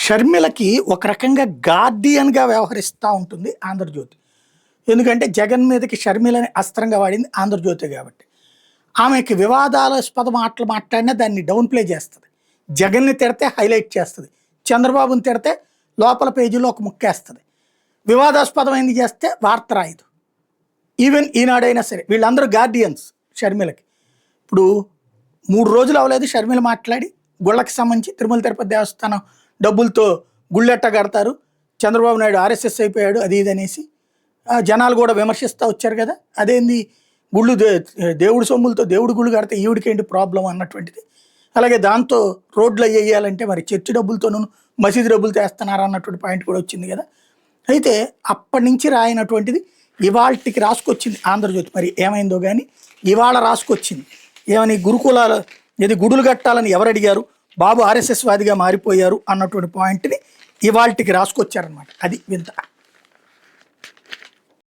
షర్మిలకి ఒక రకంగా గార్డియన్‌గా వ్యవహరిస్తా ఉంటుంది 'ఆంధ్రజ్యోతి'. ఎందుకంటే జగన్ మీదకి షర్మిలని అస్త్రంగా వాడింది 'ఆంధ్రజ్యోతే' గాబట్టి. ఆమెకి వివాదాస్పద మాటలు మాట్లాడినా దాన్ని డౌన్ ప్లే చేస్తది. జగన్‌ని తిడితే హైలైట్ చేస్తది. చంద్రబాబుని తిడితే లోపల పేజీలో ఒక ముక్కేస్తది. వివాదాస్పదమైంది చేస్తే వార్త రాయదు. ఈవెన్ ఈనాడైనా సరే వీళ్ళందరూ గార్డియన్స్ షర్మిలకి. ఇప్పుడు 3 రోజులు అవ్వలేదు షర్మిల మాట్లాడి గుళ్ళకి సంబంధించి తిరుమల తిరుపతి దేవస్థానం డబ్బులతో గుళ్ళెట్ట కడతారు, చంద్రబాబు నాయుడు ఆర్ఎస్ఎస్ అయిపోయాడు అది ఇది అనేసి జనాలు కూడా విమర్శిస్తూ వచ్చారు కదా. అదేంది గుళ్ళు దేవుడి సొమ్ములతో దేవుడి గుళ్ళు కడితే ఈవిడికేంటి ప్రాబ్లం అన్నటువంటిది. అలాగే దాంతో రోడ్లు వేయాలంటే మరి చర్చి డబ్బులతోనూ మసీదు డబ్బులతో వేస్తున్నారు అన్నటువంటి పాయింట్ కూడా వచ్చింది కదా. అయితే అప్పటి నుంచి రాయనటువంటిది ఇవాళకి రాసుకొచ్చింది 'ఆంధ్రజ్యోతి'. మరి ఏమైందో కానీ ఇవాళ రాసుకొచ్చింది ఏమని, గురుకులాలు ఇది గుడులు కట్టాలని ఎవరు అడిగారు, బాబు ఆర్ఎస్ఎస్ వాదిగా మారిపోయారు అన్నటువంటి పాయింట్ని ఇవాళకి రాసుకొచ్చారనమాట. అది వింత.